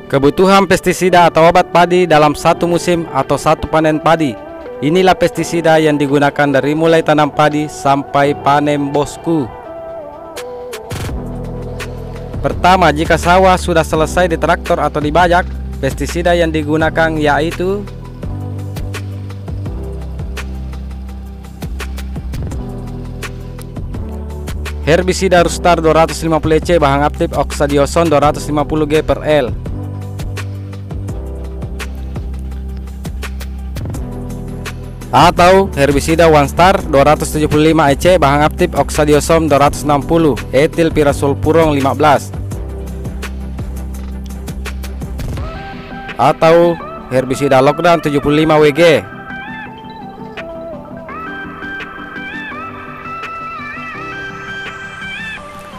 Kebutuhan pestisida atau obat padi dalam satu musim atau satu panen padi. Inilah pestisida yang digunakan dari mulai tanam padi sampai panen, bosku. Pertama, jika sawah sudah selesai di traktor atau dibajak, pestisida yang digunakan yaitu herbisida Rustar 250 EC bahan aktif oksadioson 250 G per L. Atau herbisida OneStar 275 EC bahan aktif oksadioson 260 etil pirasulfuron 15. Atau herbisida Lockdown 75 WG.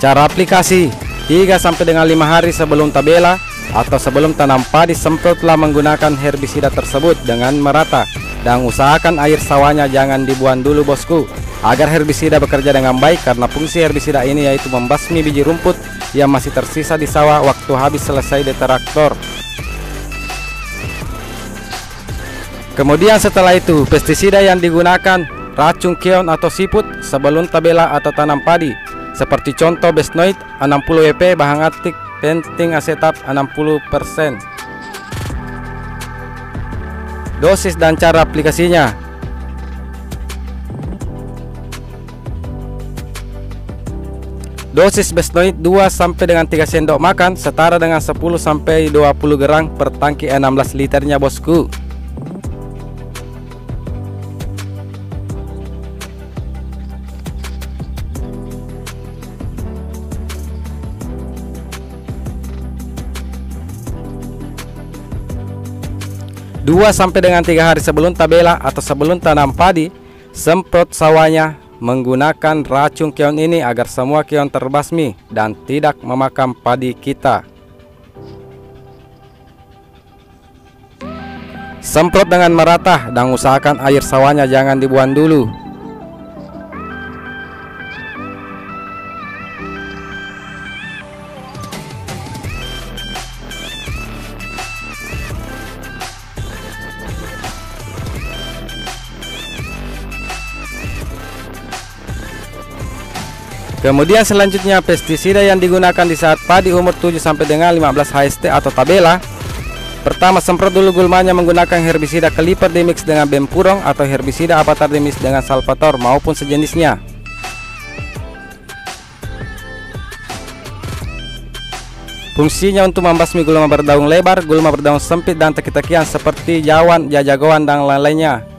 Cara aplikasi: 3-5 hari sebelum tabela atau sebelum tanam padi, semprotlah menggunakan herbisida tersebut dengan merata dan usahakan air sawahnya jangan dibuang dulu, bosku, agar herbisida bekerja dengan baik, karena fungsi herbisida ini yaitu membasmi biji rumput yang masih tersisa di sawah waktu habis selesai di traktor. Kemudian setelah itu, pestisida yang digunakan racun keon atau siput sebelum tabela atau tanam padi, seperti contoh Besnoid 60 WP bahan aktif penting asetat 60%. Dosis dan cara aplikasinya: dosis Besnoid 2-3 sendok makan setara dengan 10-20 gram per tangki 16 liternya, bosku. Dua sampai dengan 3 hari sebelum tabela atau sebelum tanam padi, semprot sawahnya menggunakan racun keon ini agar semua keon terbasmi dan tidak memakan padi kita. Semprot dengan merata dan usahakan air sawahnya jangan dibuang dulu. Kemudian selanjutnya, pestisida yang digunakan di saat padi umur 7 sampai dengan 15 HST atau tabela. Pertama, semprot dulu gulmanya menggunakan herbisida Kaliper dimix dengan Bempurong atau herbisida Avatar dimix dengan Salvator maupun sejenisnya. Fungsinya untuk membasmi gulma berdaun lebar, gulma berdaun sempit, dan teki-tekian seperti jawan, jajagoan, dan lain-lainnya.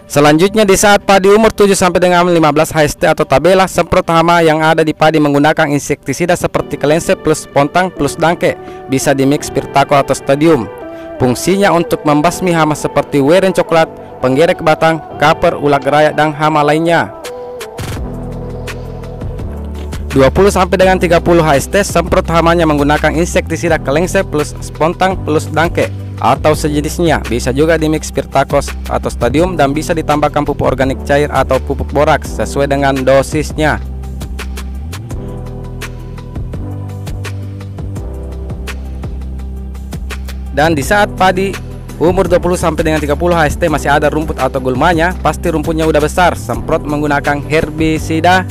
Selanjutnya, di saat padi umur 7 sampai dengan 15 HST atau tabela, semprot hama yang ada di padi menggunakan insektisida seperti Kelense plus Pontang plus Dangke, bisa dimix Pirtaco atau Stadium. Fungsinya untuk membasmi hama seperti weren coklat, penggerek batang, kaper, ulat gerayak, dan hama lainnya. 20 sampai dengan 30 HST, semprot hamanya menggunakan insektisida Kelense plus Pontang plus Dangke atau sejenisnya, bisa juga dimix Pirtacos atau Stadium, dan bisa ditambahkan pupuk organik cair atau pupuk boraks sesuai dengan dosisnya. Dan di saat padi umur 20 sampai dengan 30 HST masih ada rumput atau gulmanya, pasti rumputnya udah besar, semprot menggunakan herbisida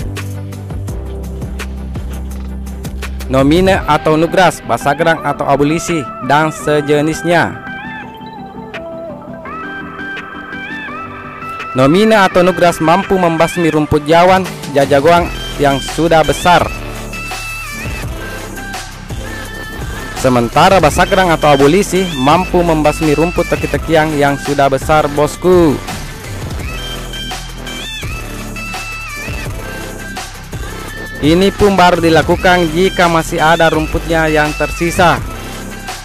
Nomine atau Nugras, Basagrang atau Abulisi, dan sejenisnya. Nomine atau Nugras mampu membasmi rumput jawan, jajagoang yang sudah besar. Sementara Basagrang atau Abulisi mampu membasmi rumput teki-tekian yang sudah besar, bosku. Ini pun baru dilakukan jika masih ada rumputnya yang tersisa.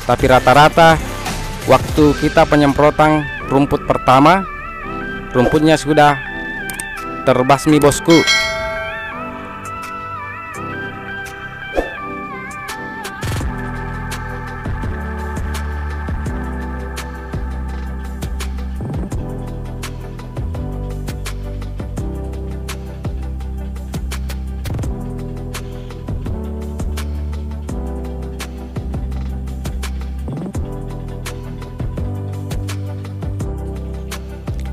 Tapi rata-rata waktu kita penyemprotan rumput pertama, rumputnya sudah terbasmi, bosku.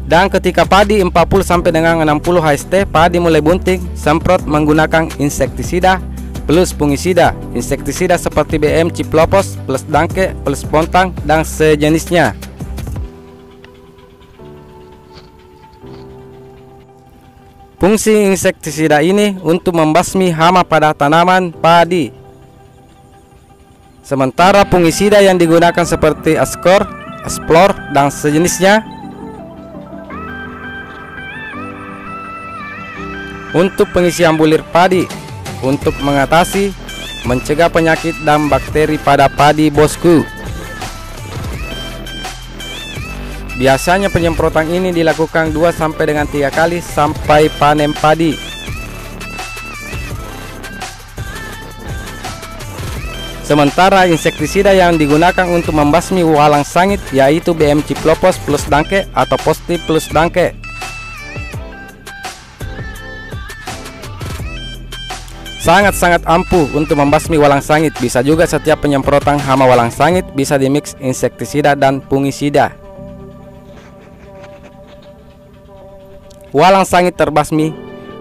Dan ketika padi 40 sampai dengan 60 HST, padi mulai bunting, semprot menggunakan insektisida plus fungisida. Insektisida seperti BM Ciplopos plus Danke plus Pontang dan sejenisnya. Fungsi insektisida ini untuk membasmi hama pada tanaman padi. Sementara fungisida yang digunakan seperti Ascor, Asplor dan sejenisnya untuk pengisian bulir padi untuk mengatasi, mencegah penyakit dan bakteri pada padi, bosku. Biasanya penyemprotan ini dilakukan 2 sampai dengan 3 kali sampai panen padi. Sementara insektisida yang digunakan untuk membasmi walang sangit yaitu BM Ciplopos plus Danke atau Posti plus Danke. Sangat-sangat ampuh untuk membasmi walang sangit. Bisa juga setiap penyemprotan hama walang sangit bisa dimix insektisida dan fungisida. Walang sangit terbasmi,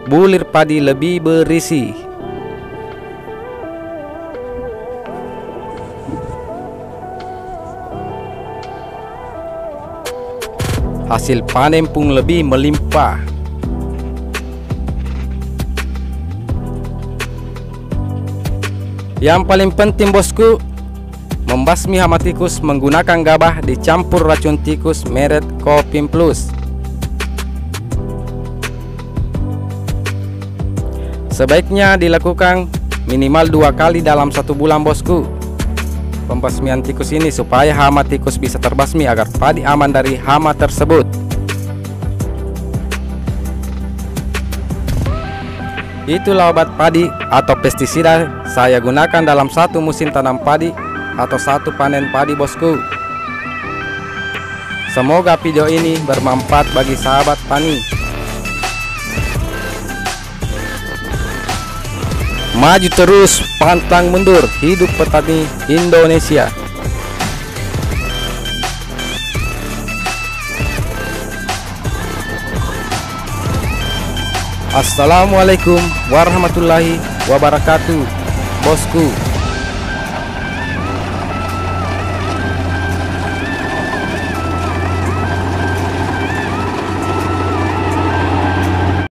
bulir padi lebih berisi. Hasil panen pun lebih melimpah. Yang paling penting, bosku, membasmi hama tikus menggunakan gabah dicampur racun tikus merek Kopim Plus. Sebaiknya dilakukan minimal 2 kali dalam 1 bulan, bosku. Pembasmian tikus ini supaya hama tikus bisa terbasmi agar padi aman dari hama tersebut. Itulah obat padi atau pestisida saya gunakan dalam 1 musim tanam padi atau 1 panen padi, bosku. Semoga video ini bermanfaat bagi sahabat tani. Maju terus, pantang mundur, hidup petani Indonesia. Assalamualaikum warahmatullahi wabarakatuh, bosku.